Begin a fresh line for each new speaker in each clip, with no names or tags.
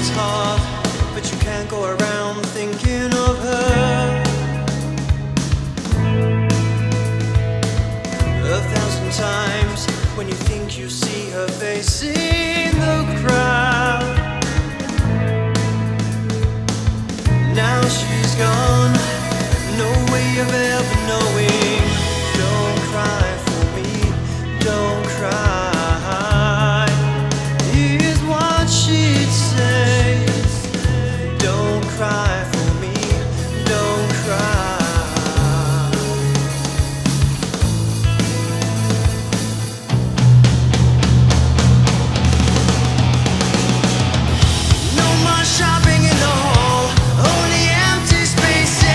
it's hard, but you can't go around thinking of her 1,000 times when you think you see her face in the crowd. Now she's gone, no way of ever knowing. Don't cry for me, don't cry, is what she'd say. Don't cry for me, don't cry. No more shopping in the hall, only empty spaces.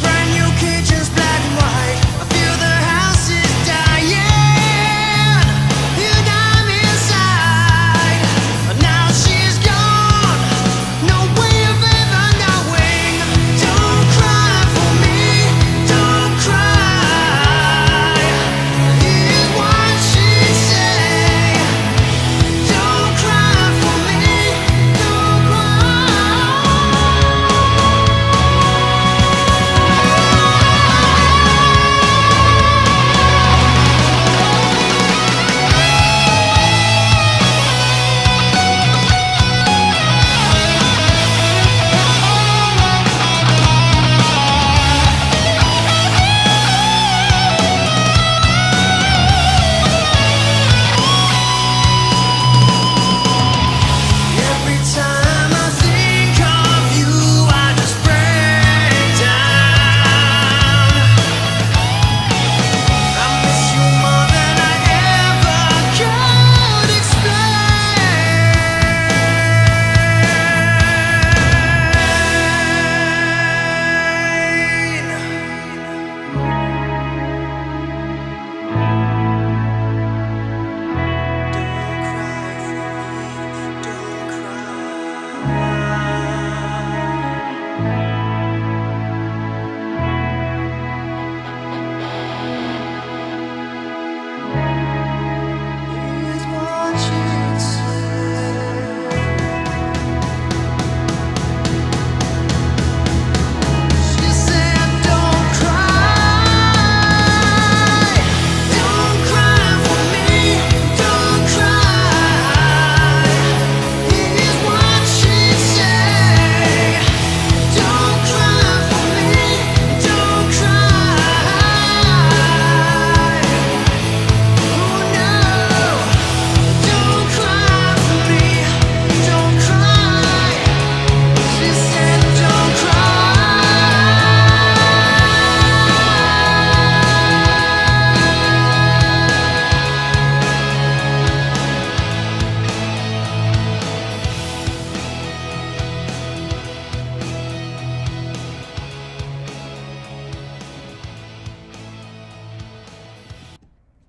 Brand new kitchens, black and white. I feel the house is dying. And I'm inside. Now she's gone, no way of ever knowing. Don't cry for me, don't cry, is what she'd say. Don't cry for me, don't Every time I think of you, I just break down. I miss you more than I ever could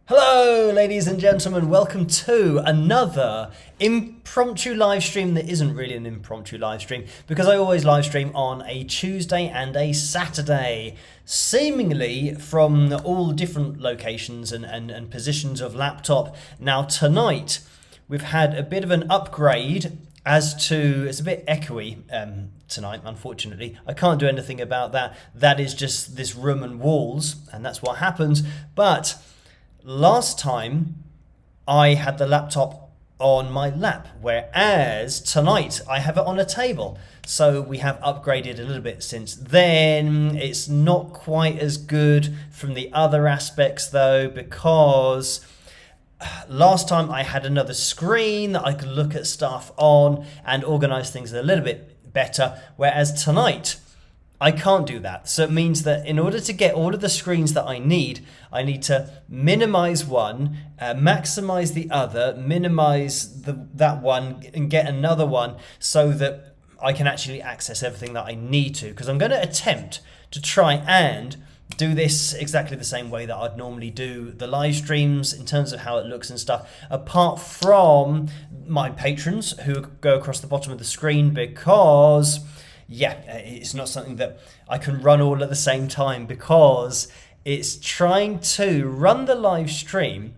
Hello, ladies and gentlemen. Welcome to another impromptu live stream that isn't really an impromptu live stream because I always live stream on a Tuesday and a Saturday, seemingly from all different locations and positions of laptop. Now, tonight we've had a bit of an upgrade as to, it's a bit echoey tonight, unfortunately. I can't do anything about that. That is just this room and walls, and that's what happens. But last time I had the laptop on my lap, whereas tonight I have it on a table. So we have upgraded a little bit since then. It's not quite as good from the other aspects though, because last time I had another screen that I could look at stuff on and organize things a little bit better, whereas tonight I can't do that. So it means that in order to get all of the screens that I need to minimize one, maximize the other, minimize that one and get another one so that I can actually access everything that I need to. Because I'm going to attempt to try and do this exactly the same way that I'd normally do the live streams in terms of how it looks and stuff, apart from my patrons who go across the bottom of the screen, because yeah, it's not something that I can run all at the same time, because it's trying to run the live stream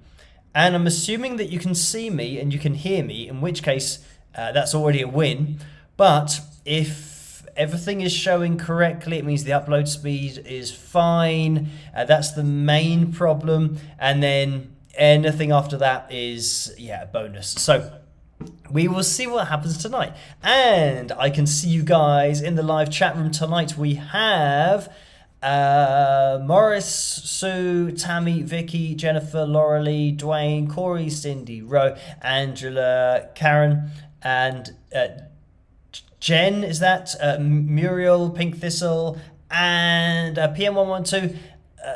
And I'm assuming that you can see me and you can hear me, in which case that's already a win. But if everything is showing correctly, it means the upload speed is fine. That's the main problem. And then anything after that is, a bonus. So we will see what happens tonight. And I can see you guys in the live chat room tonight. We have Morris, Sue, Tammy, Vicky, Jennifer, Laurelie, Dwayne, Corey, Cindy, Ro, Angela, Karen, and Jen, is that? Muriel, Pink Thistle, and PM112,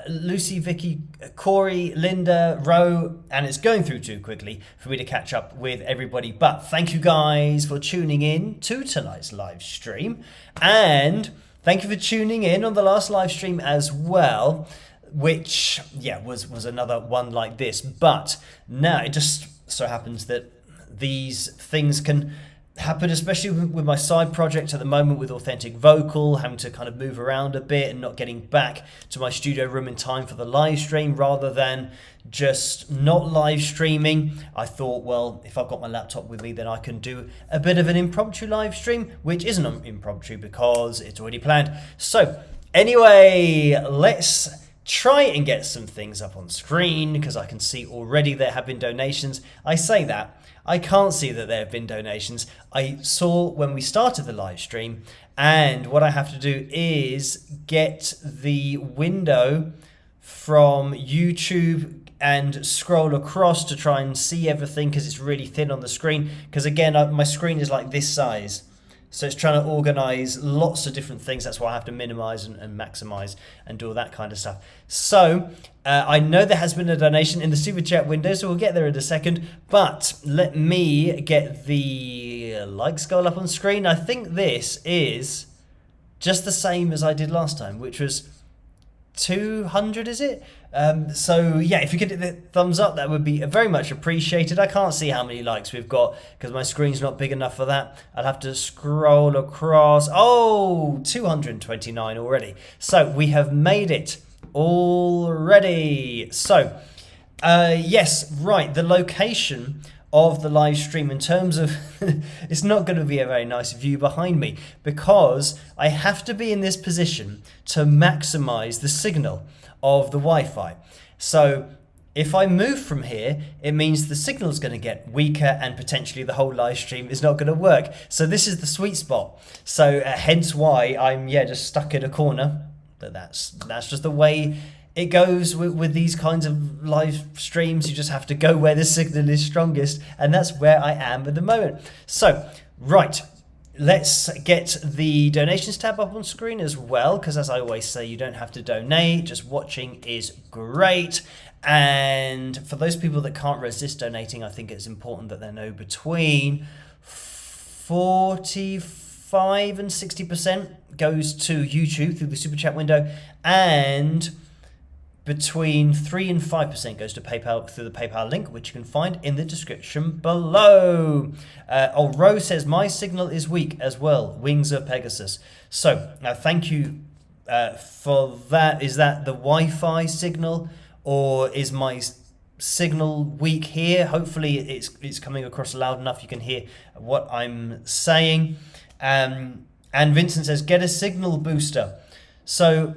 Lucy, Vicky, Corey, Linda, Ro, and it's going through too quickly for me to catch up with everybody. But thank you guys for tuning in to tonight's live stream. And thank you for tuning in on the last live stream as well, which, was another one like this. But now it just so happens that these things can happen, especially with my side project at the moment with Authentic Vocal, having to kind of move around a bit and not getting back to my studio room in time for the live stream, rather than just not live streaming. I thought, well, if I've got my laptop with me, then I can do a bit of an impromptu live stream, which isn't impromptu because it's already planned. So anyway, let's try and get some things up on screen, because I can see already there have been donations. I say that, I can't see that there have been donations. I saw when we started the live stream, and what I have to do is get the window from YouTube and scroll across to try and see everything, because it's really thin on the screen. Because again, my screen is like this size. So it's trying to organize lots of different things. That's why I have to minimize and maximize and do all that kind of stuff. So I know there has been a donation in the super chat window, so we'll get there in a second. But let me get the likes goal up on screen. I think this is just the same as I did last time, which was 200, is it? So yeah, if you could hit the thumbs up, that would be very much appreciated. I can't see how many likes we've got because my screen's not big enough for that. I'll have to scroll across. Oh, 229 already. So we have made it already. So yes, right, the location of the live stream in terms of it's not going to be a very nice view behind me, because I have to be in this position to maximize the signal of the Wi-Fi. So if I move from here, it means the signal is going to get weaker and potentially the whole live stream is not going to work. So this is the sweet spot. So hence why I'm just stuck in a corner. But that's just the way it goes with these kinds of live streams. You just have to go where the signal is strongest, and that's where I am at the moment. So, right, let's get the donations tab up on screen as well, because as I always say, you don't have to donate, just watching is great. And for those people that can't resist donating, I think it's important that they know between 45 and 60% goes to YouTube through the super chat window, and between 3 and 5% goes to PayPal through the PayPal link, which you can find in the description below. Rose says, my signal is weak as well. Wings of Pegasus. So, thank you for that. Is that the Wi-Fi signal, or is my signal weak here? Hopefully it's coming across loud enough you can hear what I'm saying. And Vincent says, get a signal booster. So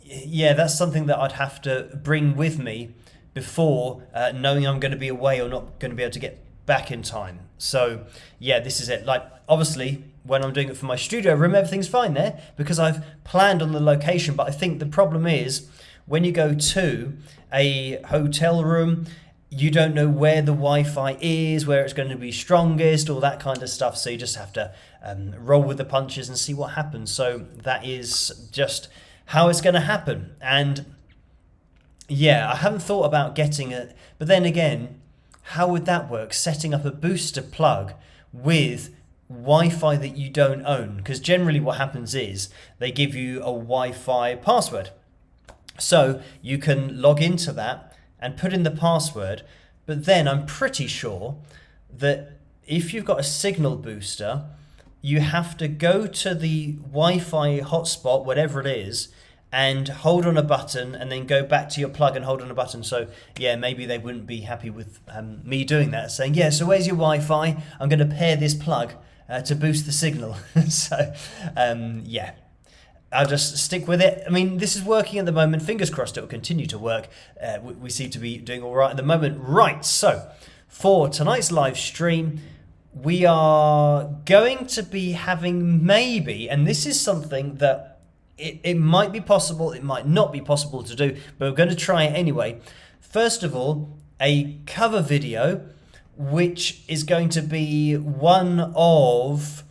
yeah, that's something that I'd have to bring with me before knowing I'm going to be away or not going to be able to get back in time. So yeah, this is it. Like, obviously, when I'm doing it for my studio room, everything's fine there because I've planned on the location. But I think the problem is when you go to a hotel room, you don't know where the Wi-Fi is, where it's going to be strongest, all that kind of stuff. So you just have to roll with the punches and see what happens. So that is just how it's going to happen. And yeah, I haven't thought about getting it, but then again, how would that work? Setting up a booster plug with Wi-Fi that you don't own, because generally what happens is they give you a Wi-Fi password, so you can log into that and put in the password. But then I'm pretty sure that if you've got a signal booster, you have to go to the Wi-Fi hotspot, whatever it is, and hold on a button and then go back to your plug and hold on a button. So yeah, maybe they wouldn't be happy with me doing that, saying, yeah, so where's your Wi-Fi? I'm going to pair this plug to boost the signal. So yeah, I'll just stick with it. I mean, this is working at the moment. Fingers crossed it will continue to work. We seem to be doing all right at the moment. Right, so for tonight's live stream, we are going to be having maybe, and this is something that it might be possible, it might not be possible to do, but we're going to try it anyway. First of all, a cover video, which is going to be one of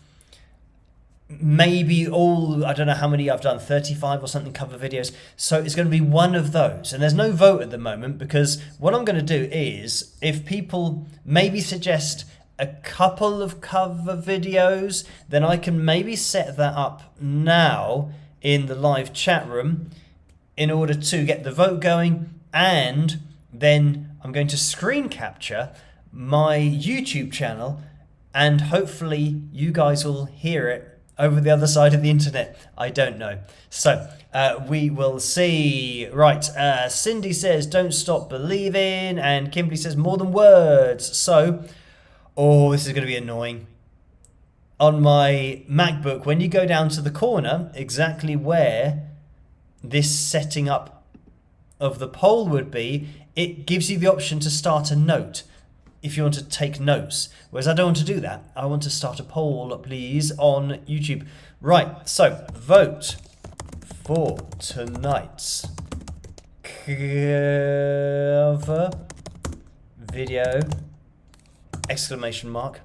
maybe all, I don't know how many I've done, 35 or something cover videos. So it's going to be one of those. And there's no vote at the moment, because what I'm going to do is, if people maybe suggest a couple of cover videos, then I can maybe set that up now in the live chat room in order to get the vote going, and then I'm going to screen capture my YouTube channel, and hopefully you guys will hear it over the other side of the internet. I don't know. So we will see. Right, Cindy says don't stop believing, and Kimberly says more than words. So, oh, this is going to be annoying. On my MacBook, when you go down to the corner, exactly where this setting up of the poll would be, it gives you the option to start a note if you want to take notes. Whereas I don't want to do that. I want to start a poll, please, on YouTube. Right, so vote for tonight's cover video, exclamation mark.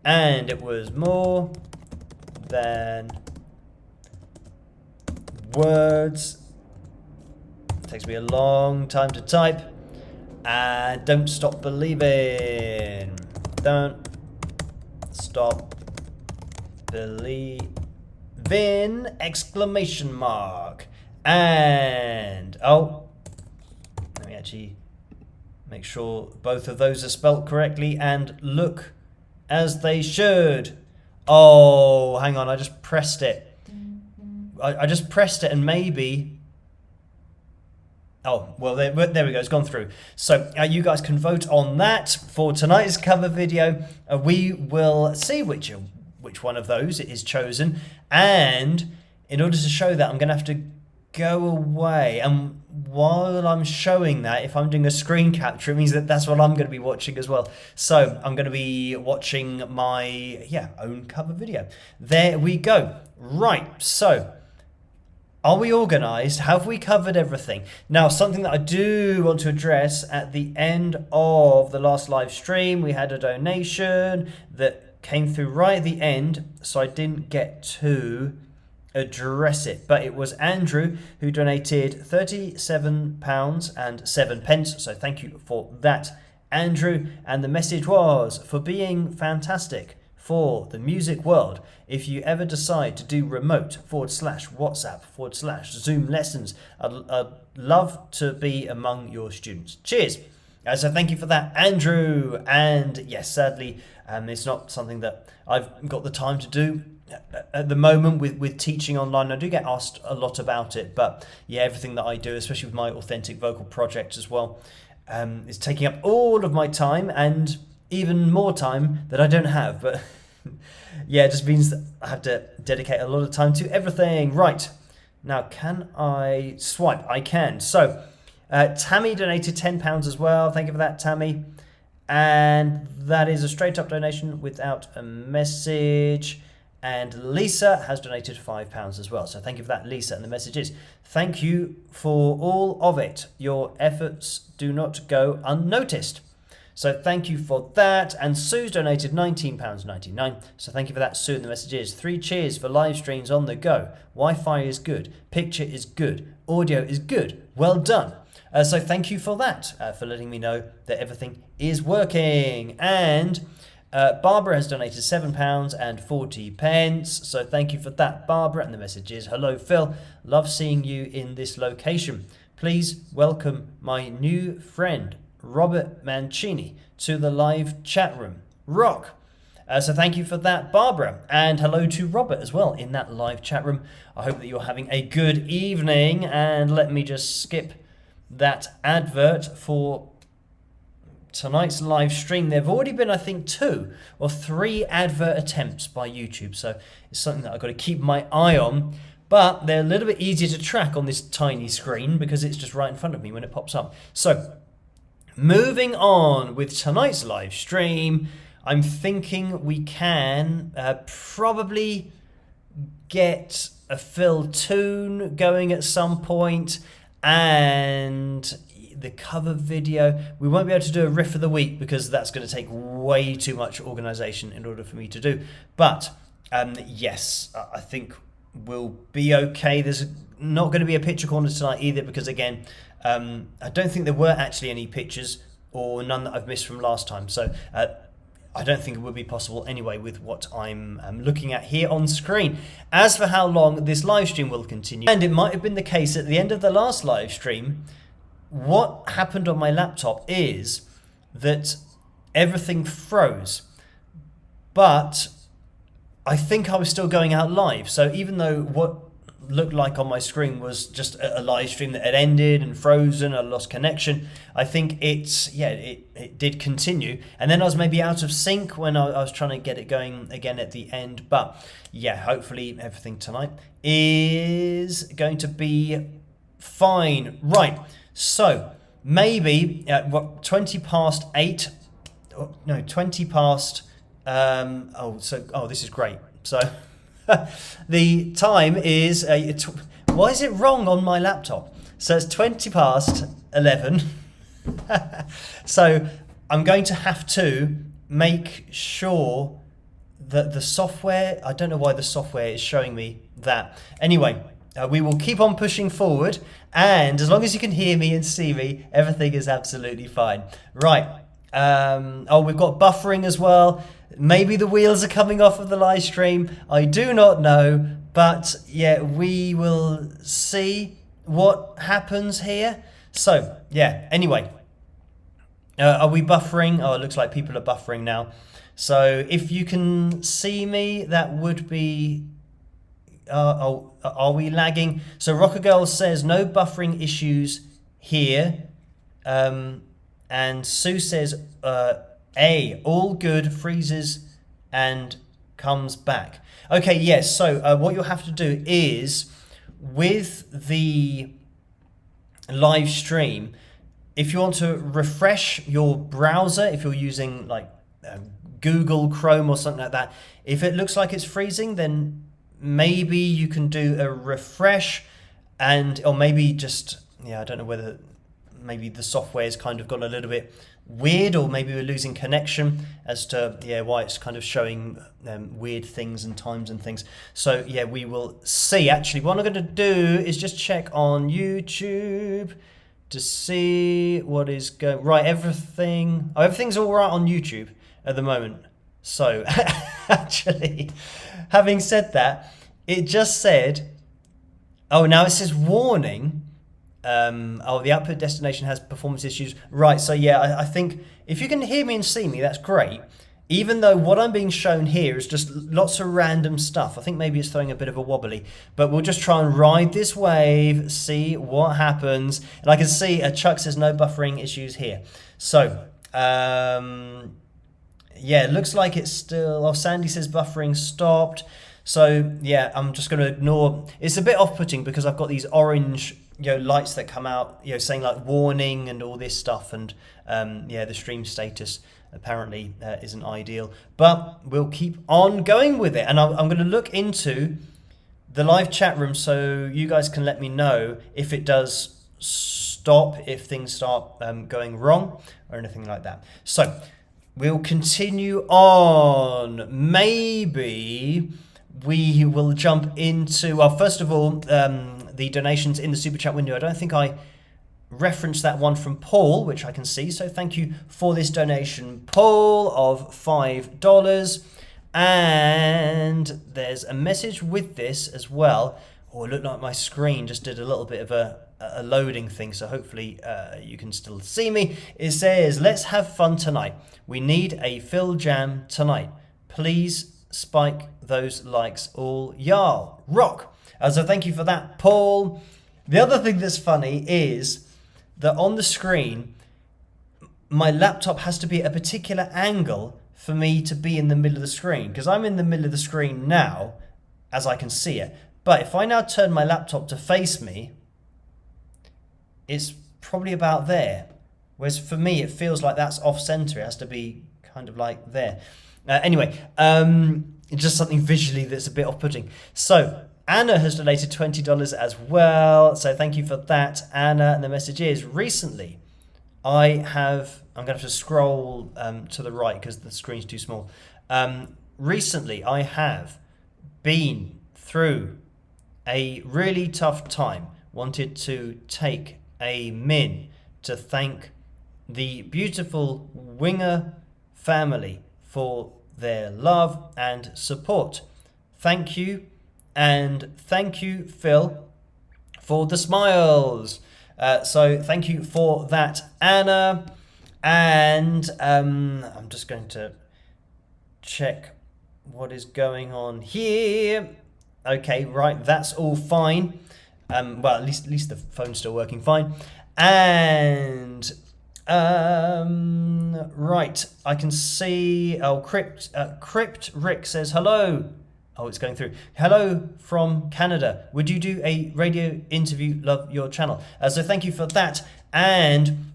And it was more than words. It takes me a long time to type. And don't stop believing. Don't stop believing, exclamation mark. And, oh, let me actually make sure both of those are spelt correctly and look as they should. Oh, hang on, I just pressed it. I just pressed it and maybe... Oh, well, there we go, it's gone through. So you guys can vote on that for tonight's cover video. We will see which one of those is chosen. And in order to show that, I'm going to have to go away. And while I'm showing that, if I'm doing a screen capture, it means that that's what I'm going to be watching as well. So I'm going to be watching my own cover video. There we go. Right, so are we organised? Have we covered everything? Now, something that I do want to address, at the end of the last live stream, we had a donation that came through right at the end, so I didn't get to address it, but it was Andrew who donated £37.07, so thank you for that, Andrew. And the message was, for being fantastic for the music world. If you ever decide to do remote /WhatsApp /Zoom lessons, I'd love to be among your students. Cheers. So thank you for that, Andrew. And yes, sadly, it's not something that I've got the time to do at the moment with teaching online. I do get asked a lot about it, but yeah, everything that I do, especially with my authentic vocal project as well, is taking up all of my time, and even more time that I don't have. But yeah, it just means that I have to dedicate a lot of time to everything. Right, now can I swipe? I can. So Tammy donated £10 as well. Thank you for that, Tammy. And that is a straight up donation without a message. And Lisa has donated £5 as well. So thank you for that, Lisa. And the message is, thank you for all of it. Your efforts do not go unnoticed. So thank you for that. And Sue's donated £19.99. So thank you for that, Sue. And the message is, 3 cheers for live streams on the go. Wi-Fi is good. Picture is good. Audio is good. Well done. So thank you for that, for letting me know that everything is working. And Barbara has donated £7.40. So thank you for that, Barbara. And the message is, hello, Phil. Love seeing you in this location. Please welcome my new friend, Robert Mancini, to the live chat room. Rock. So thank you for that, Barbara. And hello to Robert as well in that live chat room. I hope that you're having a good evening. And let me just skip that advert for tonight's live stream. There have already been, I think, 2 or 3 advert attempts by YouTube. So it's something that I've got to keep my eye on. But they're a little bit easier to track on this tiny screen because it's just right in front of me when it pops up. So moving on with tonight's live stream, I'm thinking we can probably get a fill tune going at some point, and the cover video. We won't be able to do a riff of the week because that's going to take way too much organization in order for me to do. But yes, I think we'll be okay. There's not going to be a picture corner tonight either because, again, I don't think there were actually any pictures or none that I've missed from last time. So I don't think it would be possible anyway with what I'm looking at here on screen. As for how long this live stream will continue, and it might have been the case at the end of the last live stream, what happened on my laptop is that everything froze. But I think I was still going out live. So even though what looked like on my screen was just a live stream that had ended and frozen, I lost connection, I think it did continue. And then I was maybe out of sync when I was trying to get it going again at the end. But yeah, hopefully everything tonight is going to be fine. Right, so maybe at 20 past 8, no, 20 past, this is great. So the time is, why is it wrong on my laptop? So it's 20 past 11. So I'm going to have to make sure that the software, I don't know why the software is showing me that. Anyway, we will keep on pushing forward, and as long as you can hear me and see me, everything is absolutely fine. Right. We've got buffering as well. Maybe the wheels are coming off of the live stream. I do not know, but yeah, we will see what happens here. So yeah, anyway, are we buffering? Oh, it looks like people are buffering now. So if you can see me, that would be... are we lagging? So Rocker Girl says no buffering issues here. And Sue says, all good, freezes and comes back. Okay, yes, so what you'll have to do is, with the live stream, if you want to refresh your browser, if you're using like Google Chrome or something like that, if it looks like it's freezing, then maybe you can do a refresh, or maybe just, I don't know whether maybe the software's kind of gone a little bit weird, or maybe we're losing connection as to why it's kind of showing weird things and times and things. So yeah, we will see. Actually, what I'm going to do is just check on YouTube to see what is going right. Everything's all right on YouTube at the moment. So actually, having said that, it just said, now it says warning. The output destination has performance issues. Right, so yeah, I think if you can hear me and see me, that's great. Even though what I'm being shown here is just lots of random stuff. I think maybe it's throwing a bit of a wobbly. But we'll just try and ride this wave, see what happens. And I can see Chuck says no buffering issues here. So, it looks like it's still... Sandy says buffering stopped. So, yeah, I'm just going to ignore... It's a bit off-putting because I've got these orange... lights that come out, saying like warning and all this stuff, and the stream status apparently isn't ideal, but we'll keep on going with it. And I'm going to look into the live chat room so you guys can let me know if it does stop, if things start going wrong or anything like that. So we'll continue on. Maybe we will jump into, first of all, the donations in the super chat window. I don't think I referenced that one from Paul, which I can see. So thank you for this donation, Paul, of $5. And there's a message with this as well. Oh, it looked like my screen just did a little bit of a loading thing. So hopefully you can still see me. It says, let's have fun tonight. We need a Phil jam tonight. Please spike those likes all. Y'all rock. So thank you for that, Paul. The other thing that's funny is that on the screen, my laptop has to be at a particular angle for me to be in the middle of the screen, because I'm in the middle of the screen now as I can see it. But if I now turn my laptop to face me, it's probably about there. Whereas for me, it feels like that's off center. It has to be kind of like there. Anyway, just something visually that's a bit off-putting. So Anna has donated $20 as well. So thank you for that, Anna. And the message is, recently, I'm going to have to scroll to the right because the screen's too small. Recently, I have been through a really tough time. Wanted to take a min to thank the beautiful Winger family for their love and support. Thank you, and thank you, Phil, for the smiles. So thank you for that, Anna. And I'm just going to check what is going on here. Okay, right, that's all fine. Well, at least the phone's still working fine. And right, I can see. Oh, Crypt Rick says hello. Oh, it's going through. Hello from Canada. Would you do a radio interview? Love your channel. So thank you for that. And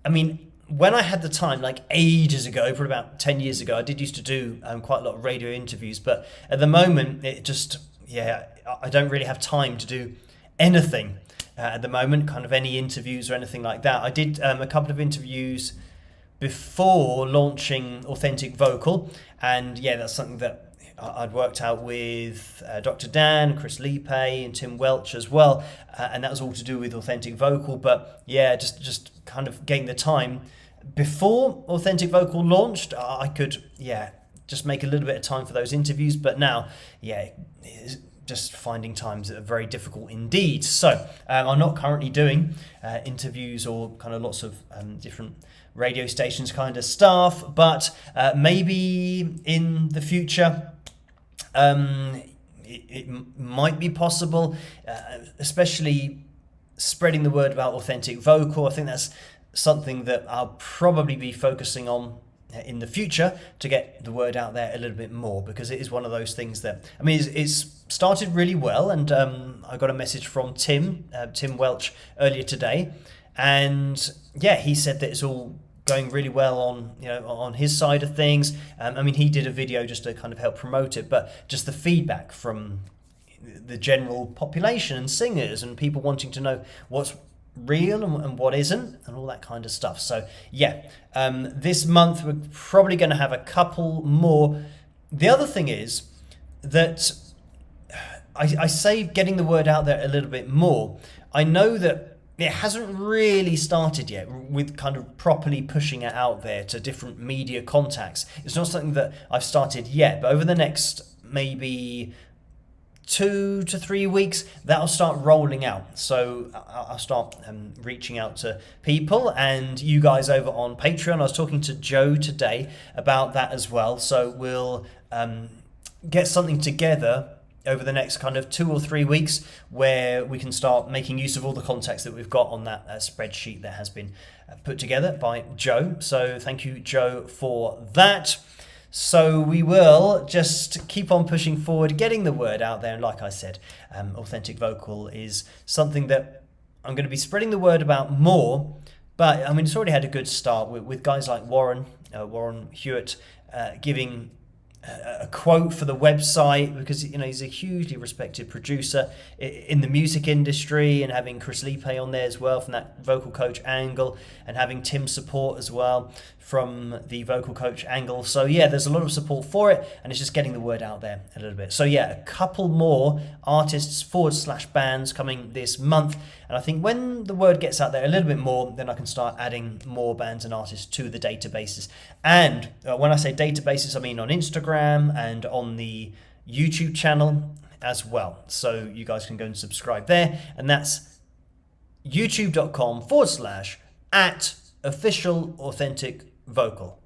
I mean, when I had the time, like ages ago, probably about 10 years ago, I did used to do quite a lot of radio interviews. But at the moment, it just, I don't really have time to do anything at the moment, kind of any interviews or anything like that. I did a couple of interviews before launching Authentic Vocal. And that's something that I'd worked out with Dr. Dan, Chris Lipe, and Tim Welch as well, and that was all to do with Authentic Vocal. But just kind of getting the time before Authentic Vocal launched, I could just make a little bit of time for those interviews. But now, just finding times that are very difficult indeed. So I'm not currently doing interviews or kind of lots of different radio stations kind of stuff, but maybe in the future. It might be possible, especially spreading the word about Authentic Vocal. I think that's something that I'll probably be focusing on in the future to get the word out there a little bit more, because it is one of those things that, I mean, it's started really well. And I got a message from Tim Welch earlier today, and he said that it's all going really well on his side of things. I mean, he did a video just to kind of help promote it, but just the feedback from the general population and singers and people wanting to know what's real and what isn't and all that kind of stuff. So this month we're probably going to have a couple more. The other thing is that I say getting the word out there a little bit more. I know that it hasn't really started yet with kind of properly pushing it out there to different media contacts. It's not something that I've started yet, but over the next maybe 2 to 3 weeks, that'll start rolling out. So I'll start reaching out to people, and you guys over on Patreon. I was talking to Joe today about that as well. So we'll get something together over the next kind of 2 or 3 weeks where we can start making use of all the contacts that we've got on that spreadsheet that has been put together by Joe. So thank you, Joe, for that. So we will just keep on pushing forward, getting the word out there. And like I said, Authentic Vocal is something that I'm going to be spreading the word about more. But I mean, it's already had a good start with guys like Warren Hewitt giving a quote for the website, because he's a hugely respected producer in the music industry, and having Chris Lipe on there as well from that vocal coach angle, and having Tim's support as well from the vocal coach angle. So there's a lot of support for it, and it's just getting the word out there a little bit. So a couple more artists / bands coming this month, and I think when the word gets out there a little bit more, then I can start adding more bands and artists to the databases. And when I say databases, I mean on Instagram and on the YouTube channel as well. So you guys can go and subscribe there, and that's youtube.com / @official authentic vocal.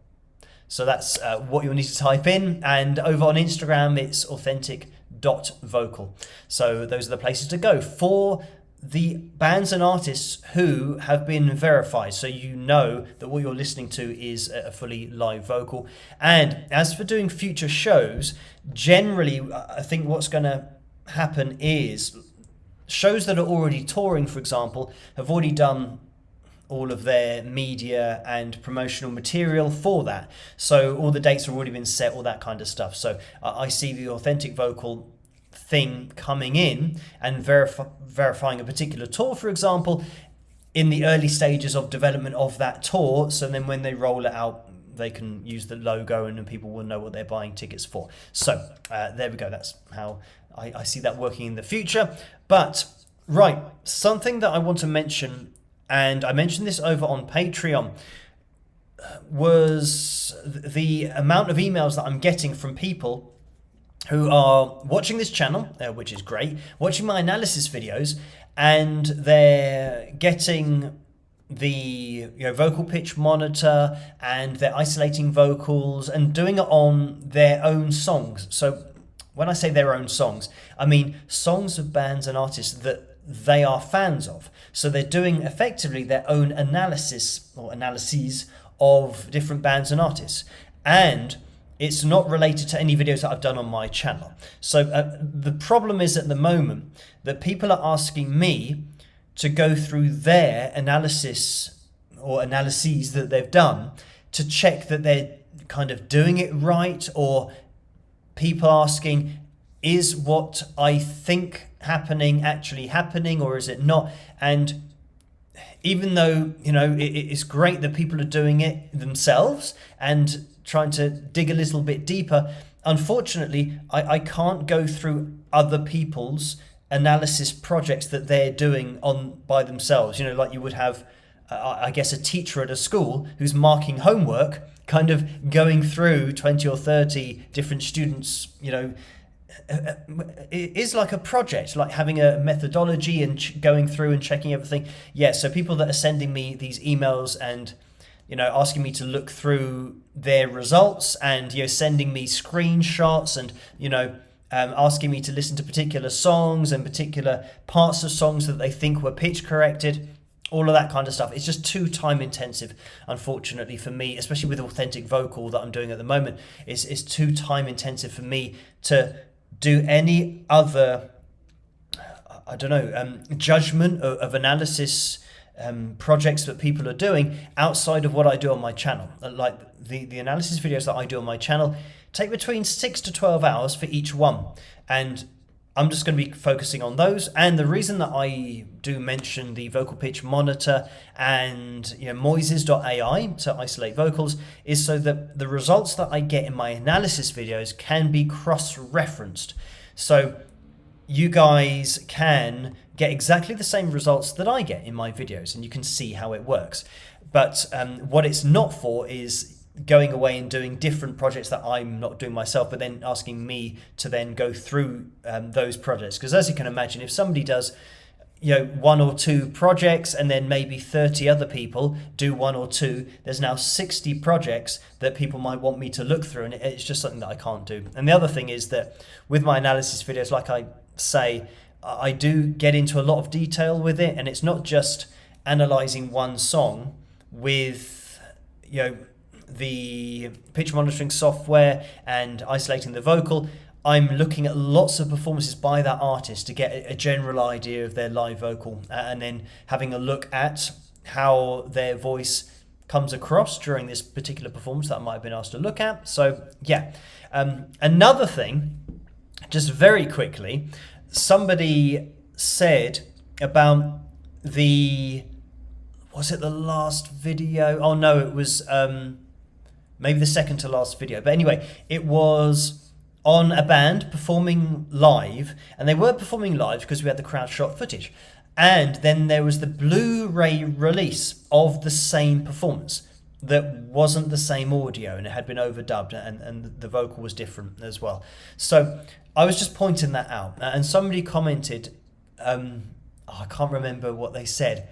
So that's what you'll need to type in. And over on Instagram, it's authentic.vocal. So those are the places to go for the bands and artists who have been verified, so you know that what you're listening to is a fully live vocal. And as for doing future shows, generally I think what's going to happen is shows that are already touring, for example, have already done all of their media and promotional material for that, so all the dates have already been set, all that kind of stuff. So I see the authentic vocal thing coming in and verifying a particular tour, for example, in the early stages of development of that tour, so then when they roll it out they can use the logo and people will know what they're buying tickets for. So there we go, that's how I see that working in the future. But right, something that I want to mention, and I mentioned this over on Patreon, was the amount of emails that I'm getting from people who are watching this channel, which is great, watching my analysis videos, and they're getting the vocal pitch monitor and they're isolating vocals and doing it on their own songs. So when I say their own songs, I mean songs of bands and artists that they are fans of. So they're doing effectively their own analysis or analyses of different bands and artists. And it's not related to any videos that I've done on my channel. So the problem is at the moment that people are asking me to go through their analysis or analyses that they've done to check that they're kind of doing it right, or people asking, is what I think happening actually happening or is it not? And even though, it's great that people are doing it themselves and trying to dig a little bit deeper, unfortunately, I can't go through other people's analysis projects that they're doing on by themselves. Like you would have, I guess, a teacher at a school who's marking homework, kind of going through 20 or 30 different students, it is like a project, like having a methodology and going through and checking everything. Yeah, so people that are sending me these emails and asking me to look through their results and sending me screenshots and asking me to listen to particular songs and particular parts of songs that they think were pitch corrected, all of that kind of stuff. It's just too time intensive, unfortunately, for me, especially with authentic vocal that I'm doing at the moment. It's too time intensive for me to do any other, judgment of analysis projects that people are doing outside of what I do on my channel. Like the analysis videos that I do on my channel take between 6 to 12 hours for each one, and I'm just going to be focusing on those. And the reason that I do mention the vocal pitch monitor and Moises.ai to isolate vocals is so that the results that I get in my analysis videos can be cross-referenced. So you guys can get exactly the same results that I get in my videos and you can see how it works. But what it's not for is going away and doing different projects that I'm not doing myself, but then asking me to then go through those projects. Because as you can imagine, if somebody does one or two projects and then maybe 30 other people do one or two, there's now 60 projects that people might want me to look through, and it's just something that I can't do. And the other thing is that with my analysis videos, like I say, I do get into a lot of detail with it, and it's not just analyzing one song with the pitch monitoring software and isolating the vocal. I'm looking at lots of performances by that artist to get a general idea of their live vocal, and then having a look at how their voice comes across during this particular performance that I might have been asked to look at. So yeah, another thing, just very quickly, somebody said about was it the last video? Oh no, it was maybe the second to last video. But anyway, it was on a band performing live, and they were performing live because we had the crowd shot footage. And then there was the Blu-ray release of the same performance that wasn't the same audio, and it had been overdubbed, and the vocal was different as well. So I was just pointing that out, and somebody commented, I can't remember what they said.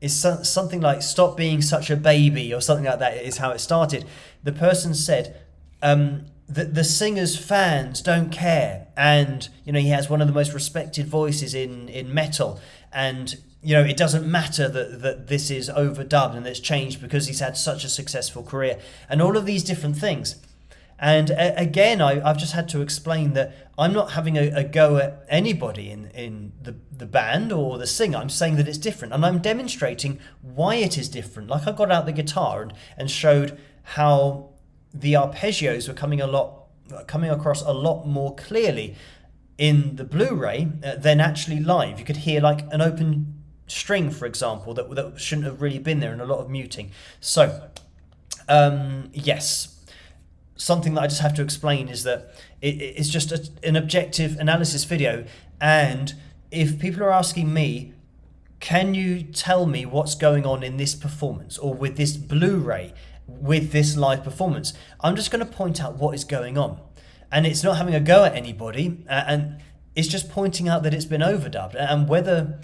is something like "Stop being such a baby" or something like that. Is how it started. The person said, the singer's fans don't care, and he has one of the most respected voices in metal, and it doesn't matter that this is overdubbed and it's changed because he's had such a successful career, and all of these different things. And again, I've just had to explain that I'm not having a go at anybody in the band or the singer. I'm saying that it's different, and I'm demonstrating why it is different. Like I got out the guitar and showed how the arpeggios were coming across a lot more clearly in the Blu-ray than actually live. You could hear like an open string, for example, that shouldn't have really been there, and a lot of muting. So, yes. Something that I just have to explain is that it's just an objective analysis video, and if people are asking me, can you tell me what's going on in this performance or with this Blu-ray, with this live performance, I'm just going to point out what is going on. And it's not having a go at anybody, and it's just pointing out that it's been overdubbed, and whether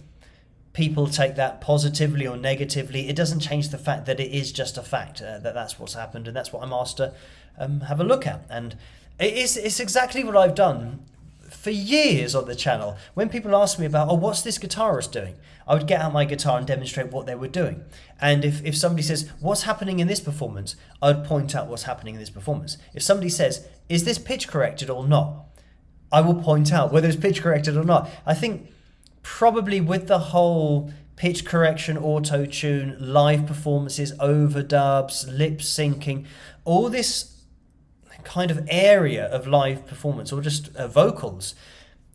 people take that positively or negatively, it doesn't change the fact that it is just a fact, that's what's happened, and that's what I'm asked to have a look at. And it's exactly what I've done for years on the channel. When people ask me about, what's this guitarist doing, I would get out my guitar and demonstrate what they were doing. And if somebody says, what's happening in this performance, I would point out what's happening in this performance. If somebody says, is this pitch corrected or not, I will point out whether it's pitch corrected or not. I think probably with the whole pitch correction, auto-tune, live performances, overdubs, lip syncing, all this kind of area of live performance, or just vocals,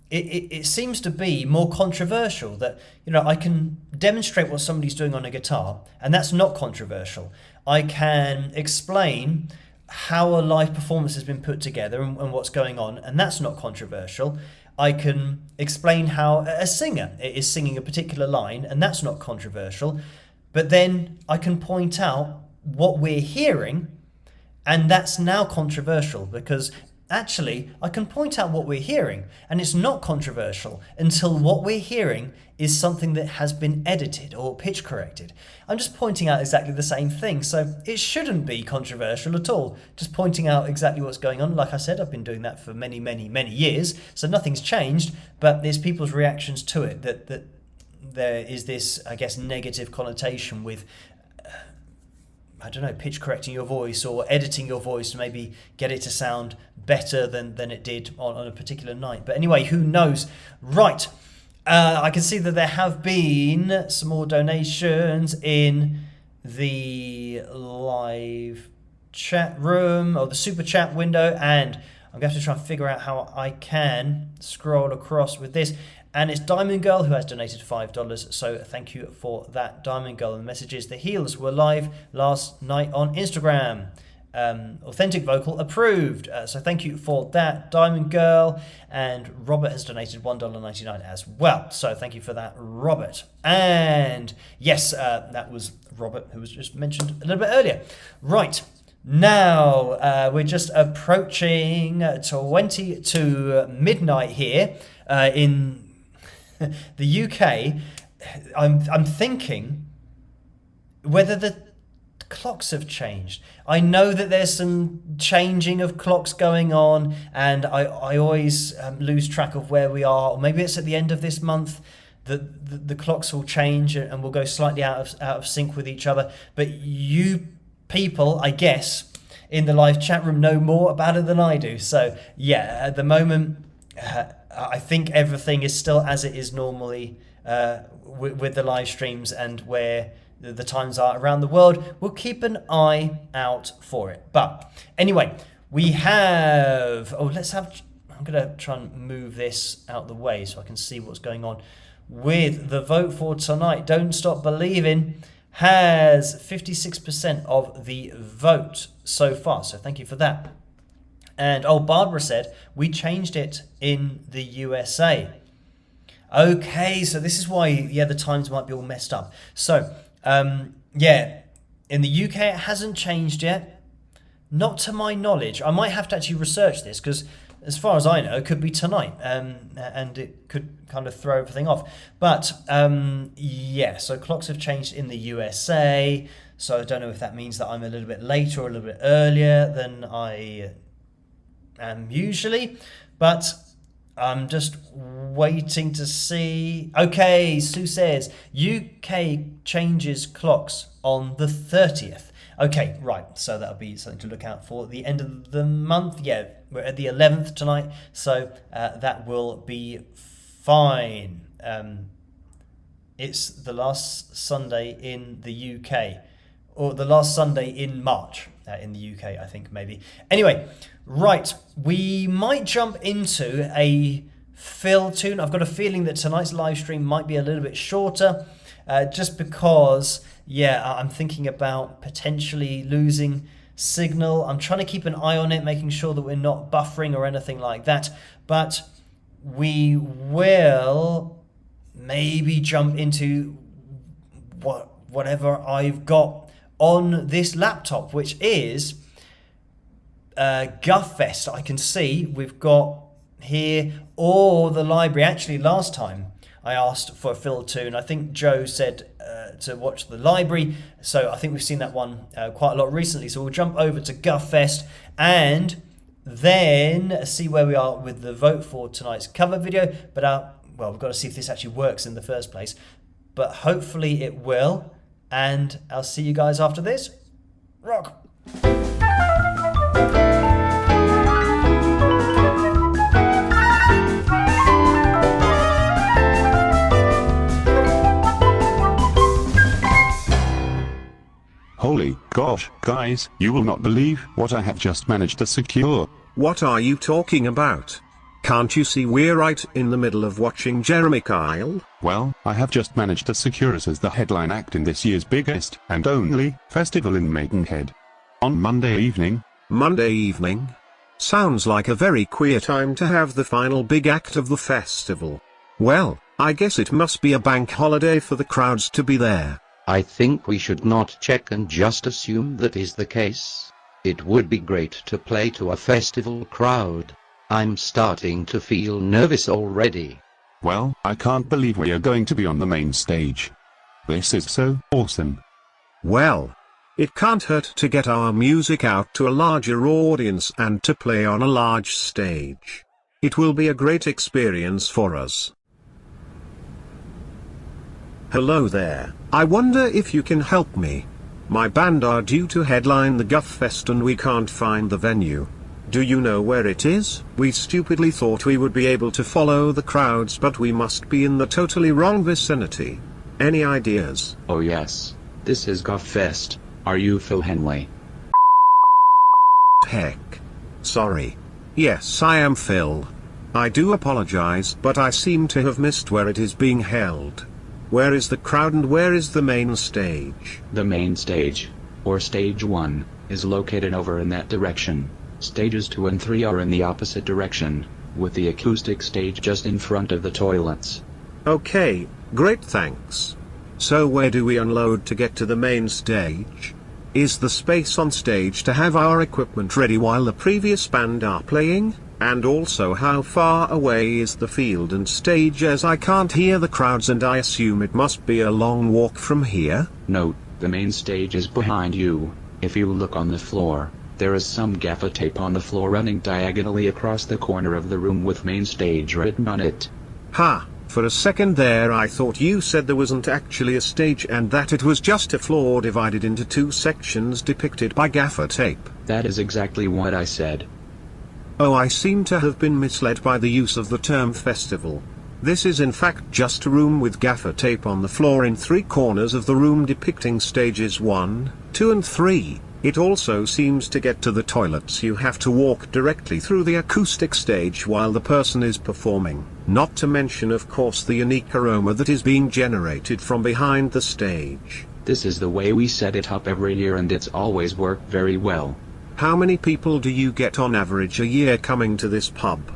it seems to be more controversial. That I can demonstrate what somebody's doing on a guitar, and that's not controversial. I can explain how a live performance has been put together and what's going on, and that's not controversial. I can explain how a singer is singing a particular line, and that's not controversial. But then I can point out what we're hearing, and that's now controversial, because actually I can point out what we're hearing, and it's not controversial until what we're hearing is something that has been edited or pitch corrected. I'm just pointing out exactly the same thing, so it shouldn't be controversial at all. Just pointing out exactly what's going on. Like I said, I've been doing that for many, many, many years, so nothing's changed, but there's people's reactions to it that there is this, I guess, negative connotation with pitch correcting your voice or editing your voice to maybe get it to sound better than it did on a particular night. But anyway, who knows? Right. I can see that there have been some more donations in the live chat room or the super chat window, and I'm going to have to try and figure out how I can scroll across with this. And it's Diamond Girl who has donated $5, so thank you for that, Diamond Girl. And the message is, the Heels were live last night on Instagram. Authentic vocal approved. So thank you for that, Diamond Girl. And Robert has donated $1.99 as well. So thank you for that, Robert. And yes, that was Robert who was just mentioned a little bit earlier. Right. Now, we're just approaching 20 to midnight here in the UK. I'm thinking whether the clocks have changed. I know that there's some changing of clocks going on, and I always lose track of where we are. Or maybe it's at the end of this month that the clocks will change and we'll go slightly out of sync with each other. But you people, I guess, in the live chat room know more about it than I do. So yeah, at the moment, I think everything is still as it is normally with the live streams and where the times are around the world. We'll keep an eye out for it. But anyway, we have... I'm going to try and move this out the way so I can see what's going on with the vote for tonight. Don't Stop Believing has 56% of the vote so far. So thank you for that. And Barbara said, we changed it in the USA. Okay, so this is why, the times might be all messed up. So, in the UK it hasn't changed yet. Not to my knowledge. I might have to actually research this, because as far as I know, could be tonight, and it could kind of throw everything off. But yeah, so clocks have changed in the USA, so I don't know if that means that I'm a little bit later or a little bit earlier than I am usually, but I'm just waiting to see. Okay, Sue says UK changes clocks on the 30th. Okay, right, so that'll be something to look out for at the end of the month. Yeah, we're at the 11th tonight, so that will be fine. It's the last Sunday in the UK, or the last Sunday in March in the UK, I think, maybe. Anyway, right, we might jump into a fill tune. I've got a feeling that tonight's live stream might be a little bit shorter, just because, yeah, I'm thinking about potentially losing signal. I'm trying to keep an eye on it, making sure that we're not buffering or anything like that. But we will maybe jump into whatever I've got on this laptop, which is Guffest. I can see we've got here, or the library. Actually, last time I asked for a fill tune, I think Joe said to watch the library, so I think we've seen that one quite a lot recently. So we'll jump over to Guffest and then see where we are with the vote for tonight's cover video. But well, we've got to see if this actually works in the first place, but hopefully it will, and I'll see you guys after this. Rock!
Holy gosh, guys, you will not believe what I have just managed to secure.
What are you talking about? Can't you see we're right in the middle of watching Jeremy Kyle?
Well, I have just managed to secure us as the headline act in this year's biggest and only festival in Maidenhead. On Monday evening.
Monday evening? Sounds like a very queer time to have the final big act of the festival. Well, I guess it must be a bank holiday for the crowds to be there.
I think we should not check and just assume that is the case. It would be great to play to a festival crowd. I'm starting to feel nervous already.
Well, I can't believe we are going to be on the main stage. This is so awesome.
Well, it can't hurt to get our music out to a larger audience and to play on a large stage. It will be a great experience for us. Hello there, I wonder if you can help me. My band are due to headline the Guffest and we can't find the venue. Do you know where it is? We stupidly thought we would be able to follow the crowds, but we must be in the totally wrong vicinity. Any ideas?
Oh yes, this is Guffest. Are you Phil Henley?
Heck. Sorry. Yes, I am Phil. I do apologize, but I seem to have missed where it is being held. Where is the crowd and where is the main stage?
The main stage, or stage 1, is located over in that direction. Stages 2 and 3 are in the opposite direction, with the acoustic stage just in front of the toilets.
Okay, great, thanks. So where do we unload to get to the main stage? Is the space on stage to have our equipment ready while the previous band are playing? And also, how far away is the field and stage, as I can't hear the crowds and I assume it must be a long walk from here?
Note, the main stage is behind you. If you look on the floor, there is some gaffer tape on the floor running diagonally across the corner of the room with main stage written on it.
Ha, for a second there I thought you said there wasn't actually a stage and that it was just a floor divided into two sections depicted by gaffer tape.
That is exactly what I said.
Oh, I seem to have been misled by the use of the term festival. This is in fact just a room with gaffer tape on the floor in three corners of the room depicting stages 1, 2 and 3. It also seems to get to the toilets you have to walk directly through the acoustic stage while the person is performing, not to mention of course the unique aroma that is being generated from behind the stage.
This is the way we set it up every year and it's always worked very well.
How many people do you get on average a year coming to this pub?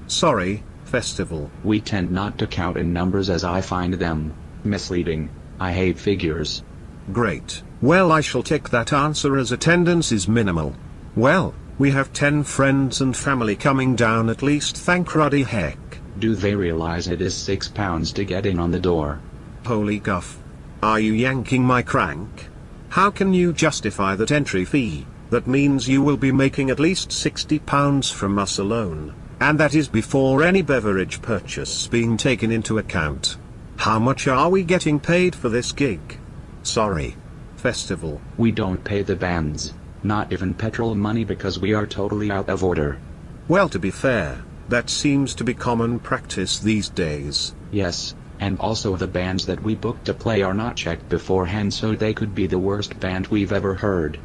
Sorry, festival.
We tend not to count in numbers as I find them misleading. I hate figures.
Great. Well, I shall take that answer as attendance is minimal. Well, We have 10 friends and family coming down at least, thank ruddy heck.
Do they realize it is £6 to get in on the door?
Holy guff. Are you yanking my crank? How can you justify that entry fee? That means you will be making at least £60 from us alone. And that is before any beverage purchase being taken into account. How much are we getting paid for this gig? Sorry. Festival.
We don't pay the bands, not even petrol money, because we are totally out of order.
Well, to be fair, that seems to be common practice these days.
Yes, and also the bands that we booked to play are not checked beforehand, so they could be the worst band we've ever heard.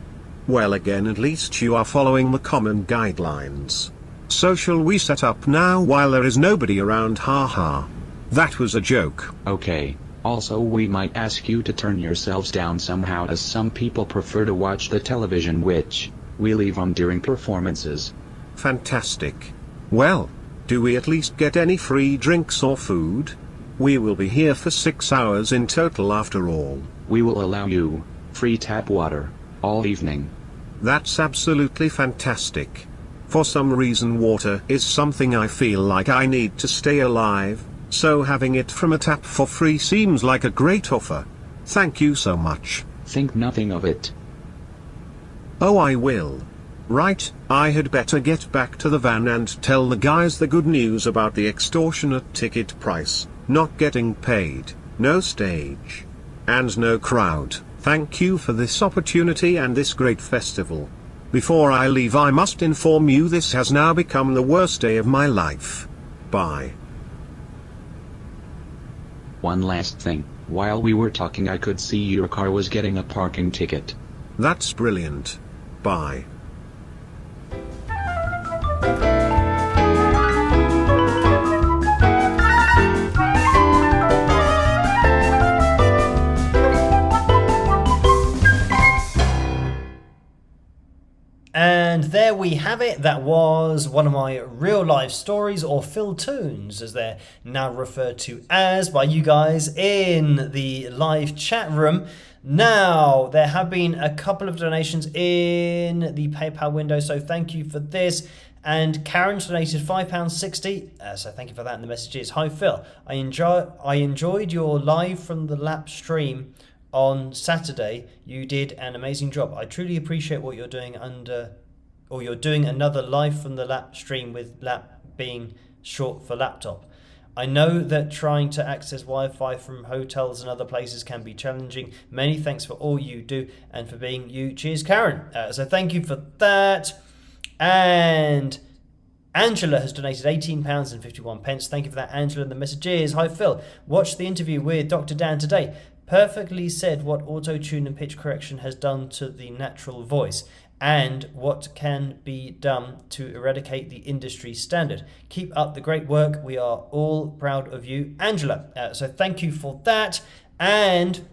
Well, again, at least you are following the common guidelines. So shall we set up now while there is nobody around? Haha. That was a joke.
Okay. Also, we might ask you to turn yourselves down somehow, as some people prefer to watch the television, which we leave on during performances.
Fantastic. Well, do we at least get any free drinks or food? We will be here for 6 hours in total after all.
We will allow you free tap water all evening.
That's absolutely fantastic. For some reason, water is something I feel like I need to stay alive, so having it from a tap for free seems like a great offer. Thank you so much.
Think nothing of it.
Oh, I will. Right, I had better get back to the van and tell the guys the good news about the extortionate ticket price, not getting paid, no stage, and no crowd. Thank you for this opportunity and this great festival. Before I leave, I must inform you this has now become the worst day of my life. Bye.
One last thing. While we were talking, I could see your car was getting a parking ticket.
That's brilliant. Bye.
And there we have it. That was one of my real life stories, or Phil Toons, as they're now referred to as by you guys in the live chat room. Now, there have been a couple of donations in the PayPal window, so thank you for this. And Karen donated £5.60, so thank you for that in the messages. Hi Phil, I enjoyed your live from the lap stream on Saturday. You did an amazing job. I truly appreciate what you're doing you're doing another live from the lap stream, with lap being short for laptop. I know that trying to access Wi-Fi from hotels and other places can be challenging. Many thanks for all you do and for being you. Cheers, Karen. So thank you for that. And Angela has donated £18.51. Thank you for that, Angela. And the message is, hi Phil, watched the interview with Dr. Dan today. Perfectly said what auto-tune and pitch correction has done to the natural voice, and what can be done to eradicate the industry standard. Keep up the great work. We are all proud of you, Angela. So thank you for that. And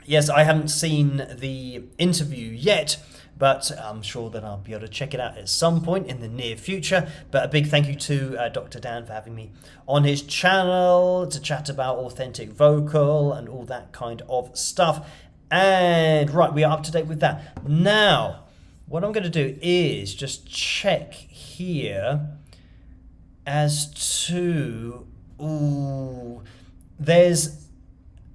yes, I haven't seen the interview yet, but I'm sure that I'll be able to check it out at some point in the near future. But a big thank you to Dr. Dan for having me on his channel to chat about authentic vocal and all that kind of stuff. And right, we are up to date with that. Now, what I'm going to do is just check here as to... there's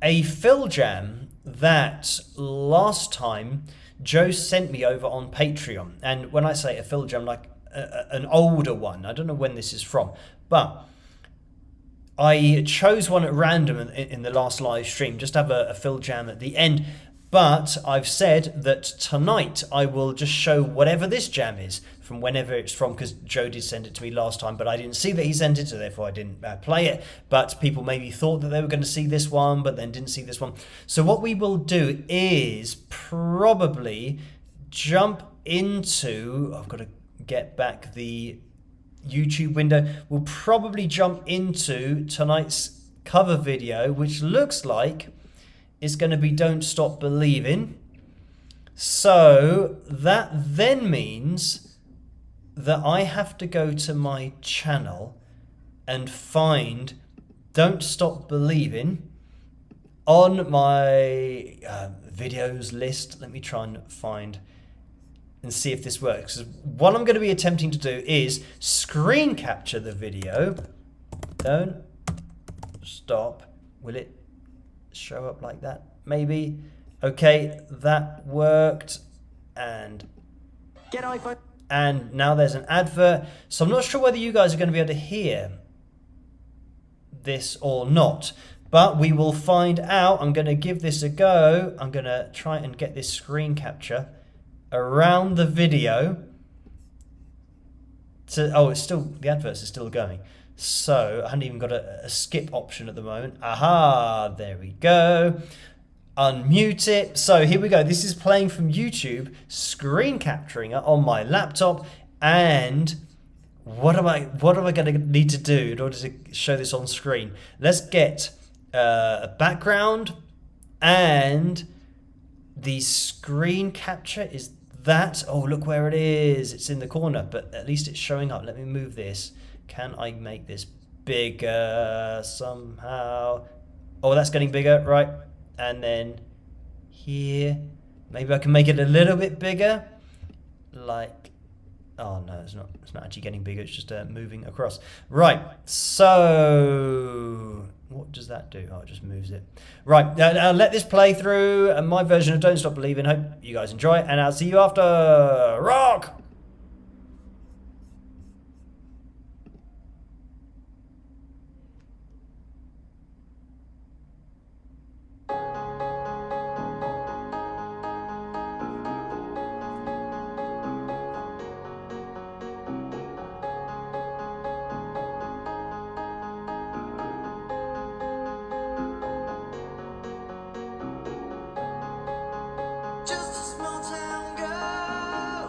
a Phil Jam that last time Joe sent me over on Patreon. And when I say a Phil Jam, like an older one, I don't know when this is from, but I chose one at random in the last live stream, just to have a Phil Jam at the end. But I've said that tonight I will just show whatever this jam is from whenever it's from, because Joe did send it to me last time, but I didn't see that he sent it, so therefore I didn't play it. But people maybe thought that they were going to see this one, but then didn't see this one. So what we will do is probably jump into... I've got to get back the YouTube window. We'll probably jump into tonight's cover video, which looks like it's going to be Don't Stop Believing. So that then means that I have to go to my channel and Don't Stop Believing on my videos list. Let me try and find and see if this works. 'Cause what I'm going to be attempting to do is screen capture the video. Don't stop. Will it show up like that? Maybe. Okay, that worked. And now there's an advert. So I'm not sure whether you guys are going to be able to hear this or not, but we will find out. I'm going to give this a go. I'm going to try and get this screen capture around the video. Oh, it's still, the adverts are still going. So I haven't even got a skip option at the moment. Aha, there we go. Unmute it. So here we go. This is playing from YouTube, screen capturing it on my laptop. And what am I going to need to do in order to show this on screen? Let's get a background, and the screen capture is that. Oh, look where it is. It's in the corner, but at least it's showing up. Let me move this. Can I make this bigger somehow? Oh, that's getting bigger, right? And then here, maybe I can make it a little bit bigger. Like, oh no, it's not actually getting bigger. It's just moving across. Right. So what does that do? Oh, it just moves it. Right. I'll let this play through. My version of Don't Stop Believing. Hope you guys enjoy it, and I'll see you after. Rock.
Just a small town girl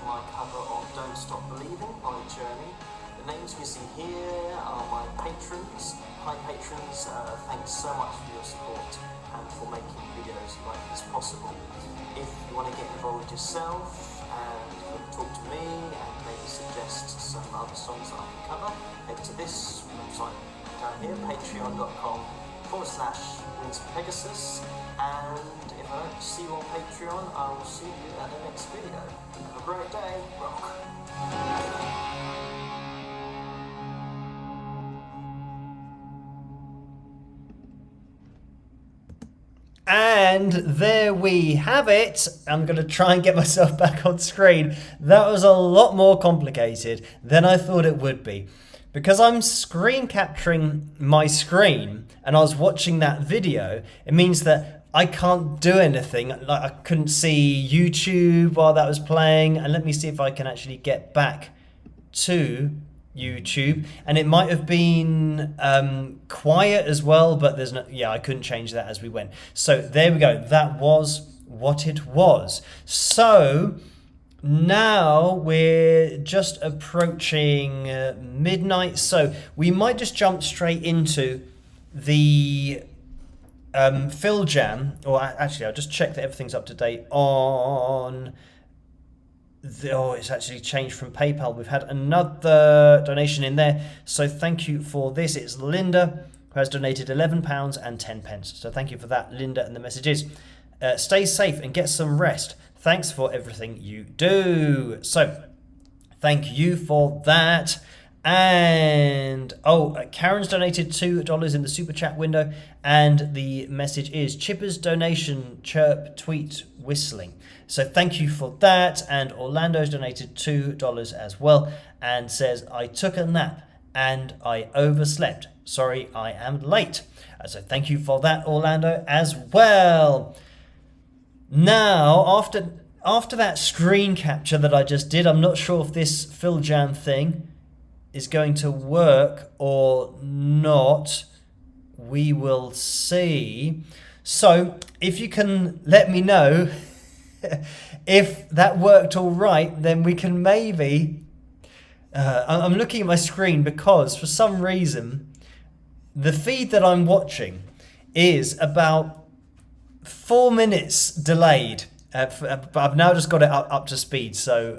my cover of Don't Stop Believing by Journey. The names you see here are my patrons. Hi patrons, thanks so much for your support and for making videos like this possible. If you want to get involved yourself and talk to me and maybe suggest some other songs that I can cover, head to this website down here, patreon.com/Pegasus, and if I don't see you on Patreon, I will see you at the next video. Have a great day, rock!
And there we have it. I'm going to try and get myself back on screen. That was a lot more complicated than I thought it would be. Because I'm screen capturing my screen and I was watching that video, it means that I can't do anything. Like, I couldn't see YouTube while that was playing. And let me see if I can actually get back to YouTube, and it might have been quiet as well, but there's no, yeah, I couldn't change that as we went. So there we go, that was what it was. So now we're just approaching midnight, so we might just jump straight into the Phil Jam, or actually I'll just check that everything's up to date on it's actually changed from PayPal. We've had another donation in there, so thank you for this. It's Linda, who has donated £11 and 10 pence. So thank you for that, Linda, and the message is, stay safe and get some rest. Thanks for everything you do. So thank you for that. And Karen's donated $2 in the super chat window, and the message is Chipper's donation, chirp, tweet, whistling. So thank you for that. And Orlando's donated $2 as well and says, I took a nap and I overslept. Sorry, I am late. So thank you for that, Orlando, as well. Now, after that screen capture that I just did, I'm not sure if this Phil Jam thing is going to work or not. We will see. So if you can let me know if that worked all right, then we can maybe I'm looking at my screen because for some reason the feed that I'm watching is about 4 minutes delayed. But I've now just got it up to speed, so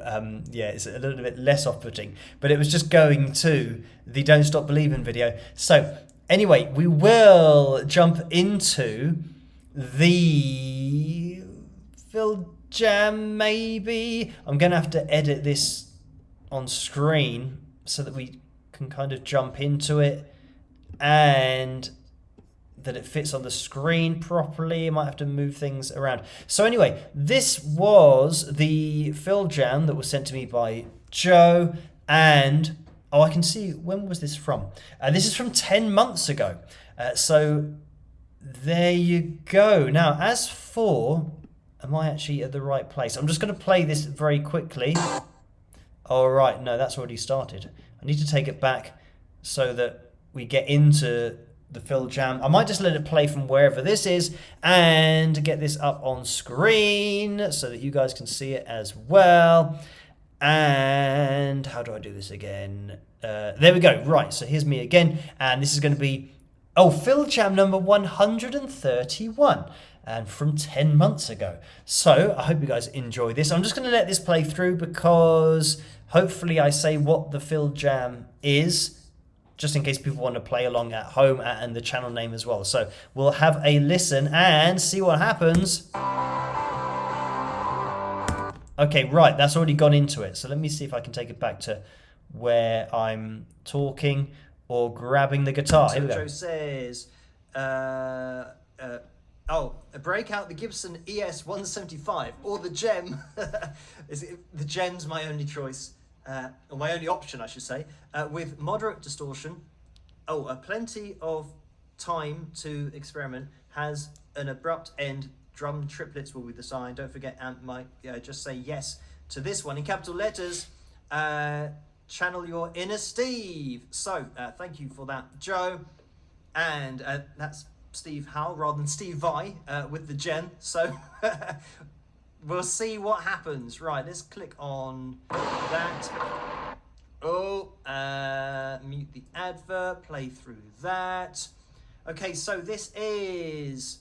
yeah, it's a little bit less off-putting. But it was just going to the Don't Stop Believing video. So anyway, we will jump into the Phil Jam, maybe. I'm going to have to edit this on screen so that we can kind of jump into it and that it fits on the screen properly. I might have to move things around. So anyway, this was the Phil Jam that was sent to me by Joe, and I can see, when was this from? This is from 10 months ago. So there you go. Now, as for, am I actually at the right place? I'm just going to play this very quickly. All right, no, that's already started. I need to take it back so that we get into the Phil Jam. I might just let it play from wherever this is and get this up on screen so that you guys can see it as well. And how do I do this again? There we go. Right, so here's me again, and this is going to be Phil Jam number 131, and from 10 months ago. So I hope you guys enjoy this. I'm just going to let this play through because hopefully I say what the Phil Jam is, just in case people want to play along at home, and the channel name as well. So we'll have a listen and see what happens. Okay, right, that's already gone into it. So let me see if I can take it back to where I'm talking or grabbing the guitar. Here we go. Joe says, break out the Gibson ES 175 or the Gem. The Gem's my only choice. Or my only option, I should say, with moderate distortion. Plenty of time to experiment. Has an abrupt end. Drum triplets will be the sign. Don't forget amp mic. Just say yes to this one in capital letters. Channel your inner Steve. So thank you for that, Joe. And that's Steve Howell rather than Steve Vai with the Gem. So We'll see what happens. Right, let's click on that. Oh, mute the advert, play through that. Okay, so this is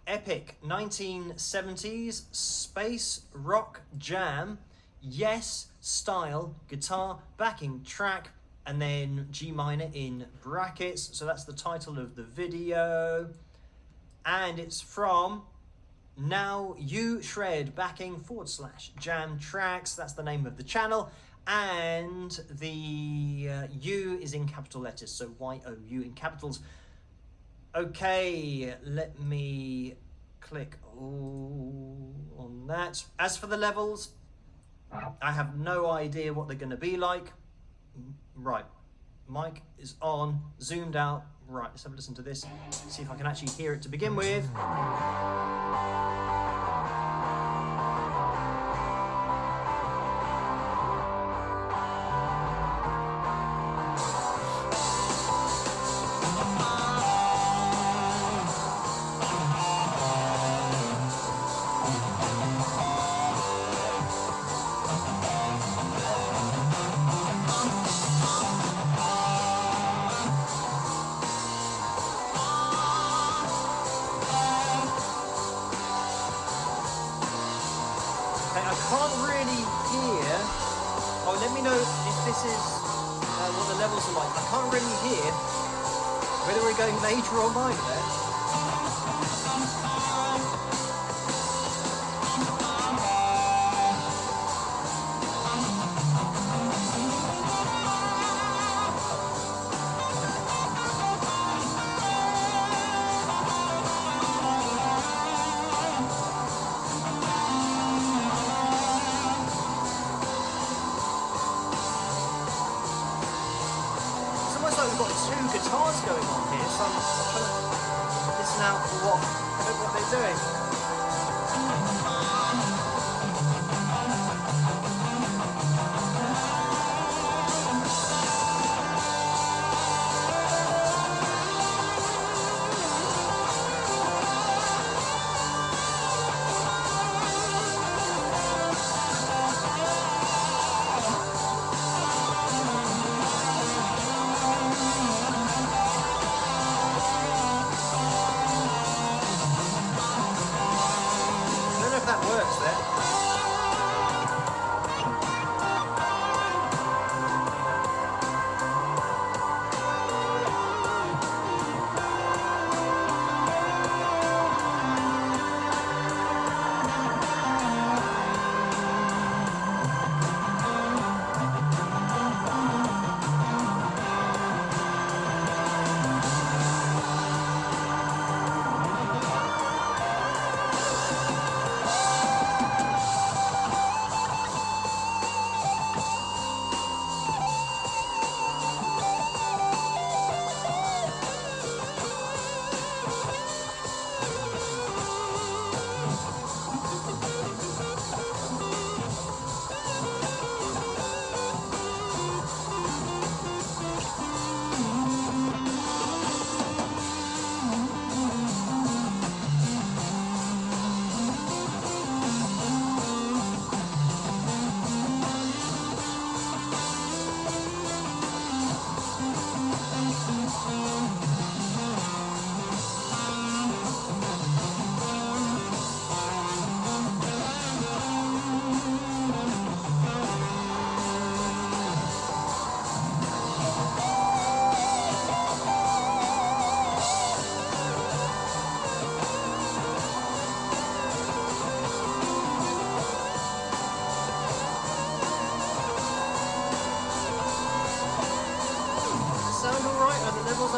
epic 1970s space rock jam. Yes, style, guitar, backing track, and then G minor in brackets. So that's the title of the video. And it's from Now You Shred backing / jam tracks. That's the name of the channel. And the U is in capital letters. So YOU in capitals. Okay, let me click on that. As for the levels, I have no idea what they're going to be like. Right, mic is on, zoomed out. Right, let's have a listen to this. See if I can actually hear it to begin with. Let me know if this is what the levels are like. I can't really hear whether we're going major or minor there. Guitars going on here, so I'm trying to listen out for what they're doing.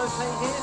Okay here.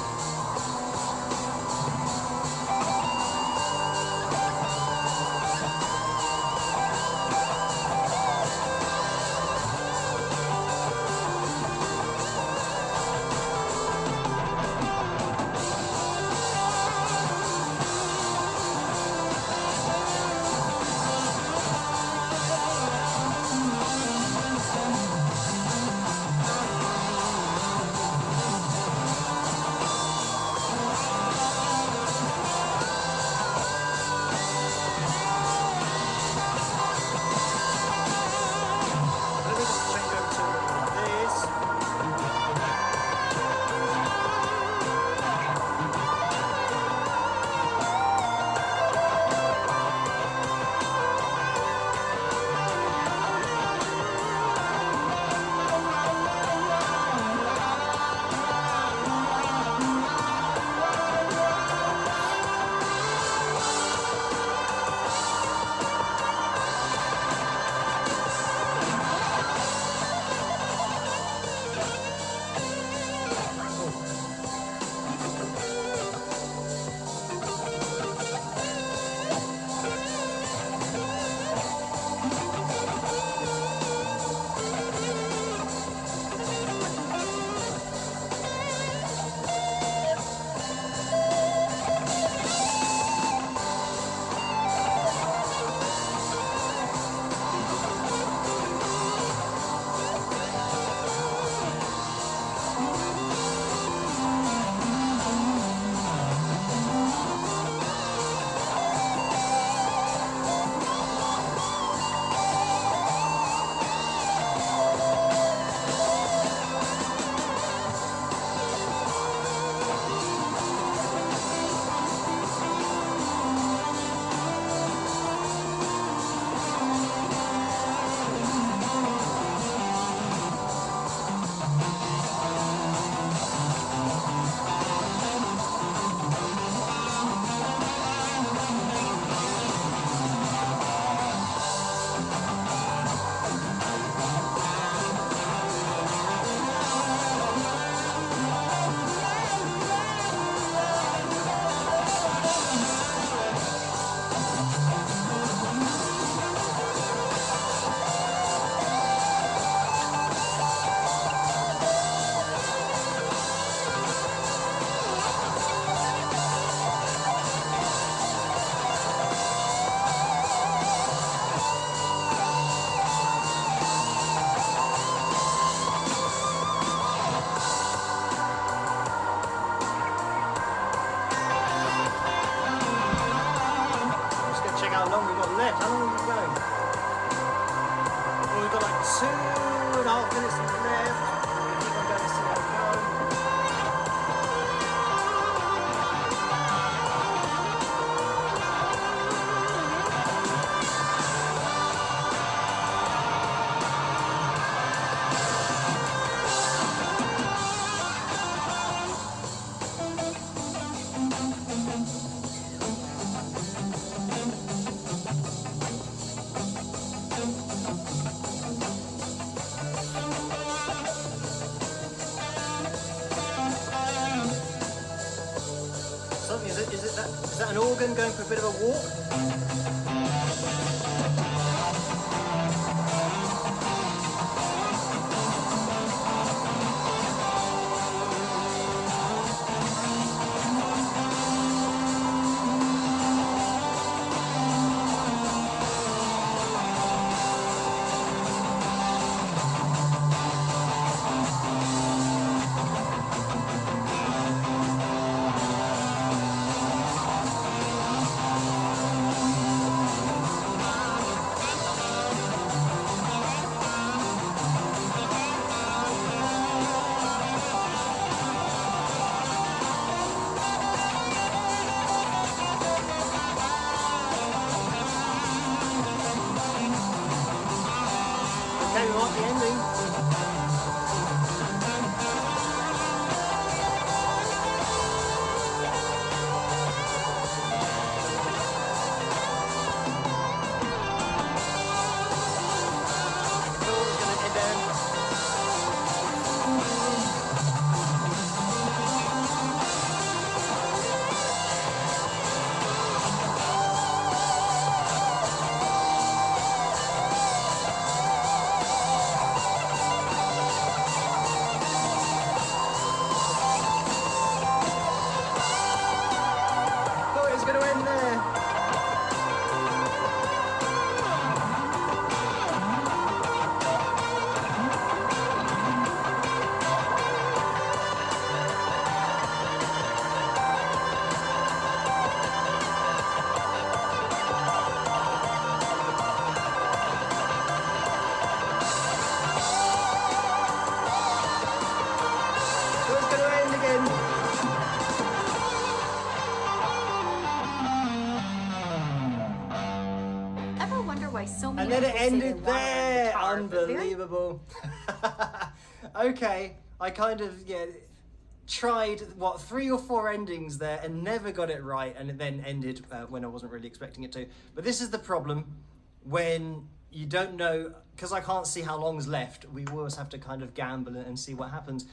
minutes left. Keep on going, see how we go. Something, is that an organ going for a bit of a walk? Okay, we want the ending. Cool, it's gonna end there. Thought it was going to end there. Thought it was going to end again.
Ever wonder why so many
And then it
people say they
ended
want a
there.
guitar, but very
Unbelievable. Okay, I kind of tried 3 or 4 endings there and never got it right, and it then ended when I wasn't really expecting it to. But this is the problem when you don't know, because I can't see how long's left. We always have to kind of gamble and see what happens.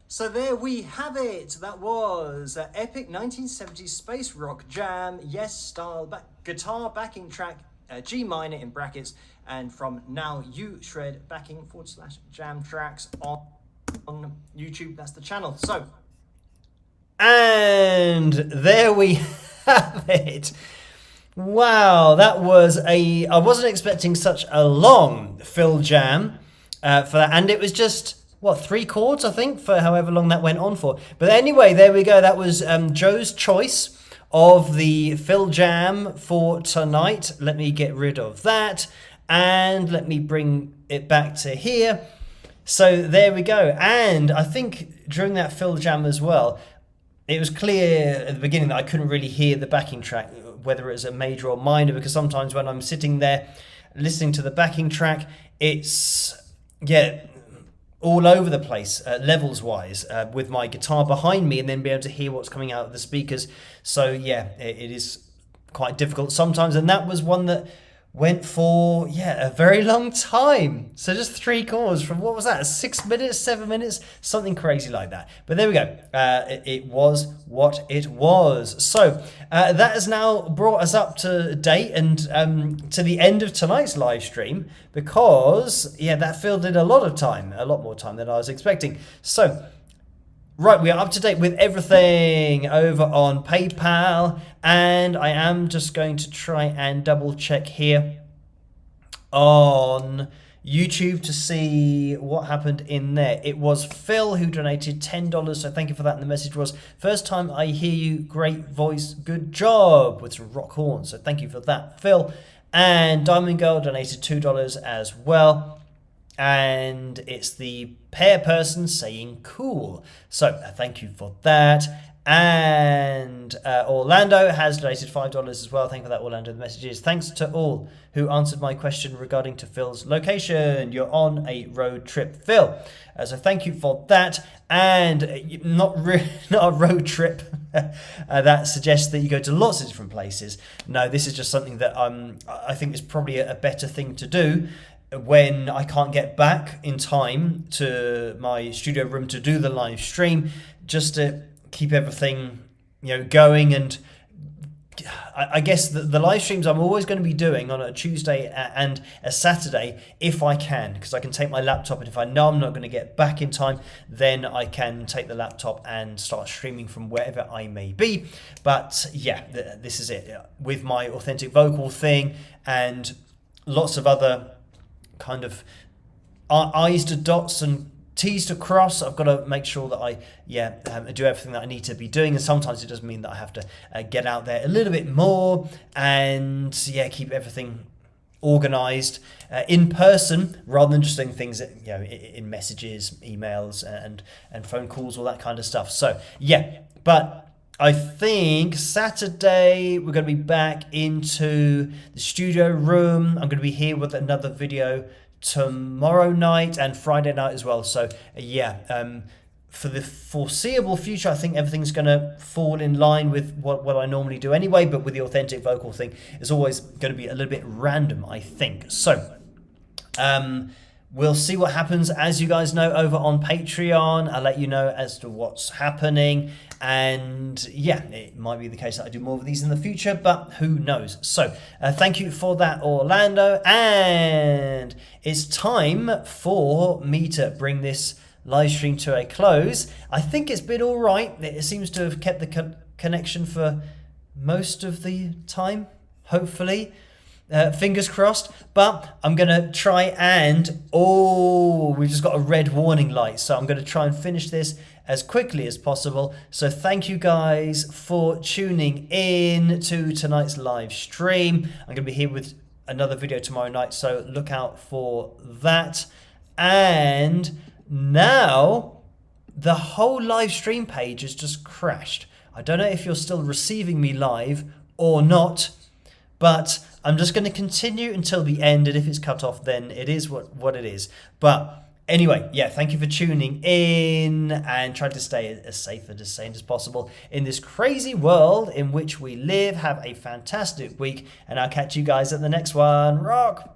So there we have it. That was epic 1970s space rock jam, yes style guitar backing track, G minor in brackets, and from Now You Shred backing / jam tracks on YouTube. That's the channel. So, and there we have it. Wow, that was I wasn't expecting such a long fill jam for that, and it was just 3 chords, I think, for however long that went on for. But anyway, there we go. That was Joe's choice of the fill jam for tonight. Let me get rid of that and let me bring it back to here. So there we go. And I think during that fill jam as well, it was clear at the beginning that I couldn't really hear the backing track, whether it was a major or minor, because sometimes when I'm sitting there listening to the backing track, it's all over the place, levels wise, with my guitar behind me, and then be able to hear what's coming out of the speakers. So it is quite difficult sometimes, and that was one that went for a very long time. So just 3 chords from, what was that, 6 minutes, 7 minutes, something crazy like that. But there we go. It was what it was. So that has now brought us up to date and to the end of tonight's live stream, because that filled in a lot more time than I was expecting. So right, we are up to date with everything over on PayPal, and I am just going to try and double check here on YouTube to see what happened in there. It was Phil who donated $10, so thank you for that. And the message was, first time I hear you, great voice, good job, with some rock horns. So thank you for that, Phil. And Diamond Girl donated $2 as well. and it's the pair person saying cool. So thank you for that. And Orlando has donated $5 as well. Thank you for that, Orlando. The message is, thanks to all who answered my question regarding to Phil's location. You're on a road trip, Phil. So thank you for that. And not a road trip that suggests that you go to lots of different places. No, this is just something that I think is probably a better thing to do when I can't get back in time to my studio room to do the live stream, just to keep everything, going. And I guess the live streams I'm always going to be doing on a Tuesday and a Saturday if I can, because I can take my laptop, and if I know I'm not going to get back in time, then I can take the laptop and start streaming from wherever I may be. But yeah, this is it with my authentic vocal thing and lots of other kind of I's to dots and T's to cross. I've got to make sure that I do everything that I need to be doing, and sometimes it does mean that I have to get out there a little bit more and keep everything organized in person rather than just doing things in messages, emails, and phone calls, all that kind of stuff. So but I think Saturday we're going to be back into the studio room. I'm going to be here with another video tomorrow night and Friday night as well. So for the foreseeable future, I think everything's going to fall in line with what I normally do anyway, but with the authentic vocal thing, it's always going to be a little bit random, I think. So we'll see what happens. As you guys know, over on Patreon, I'll let you know as to what's happening. And it might be the case that I do more of these in the future, but who knows. So thank you for that, Orlando. And it's time for me to bring this live stream to a close. I think it's been all right. It seems to have kept the connection for most of the time, hopefully. Fingers crossed. But I'm going to try and... we've just got a red warning light. So I'm going to try and finish this as quickly as possible. So thank you guys for tuning in to tonight's live stream. I'm going to be here with another video tomorrow night, so look out for that. And now the whole live stream page has just crashed. I don't know if you're still receiving me live or not, but I'm just going to continue until the end, and if it's cut off, then it is what it is. But anyway, thank you for tuning in and trying to stay as safe and as sane as possible in this crazy world in which we live. Have a fantastic week, and I'll catch you guys at the next one. Rock!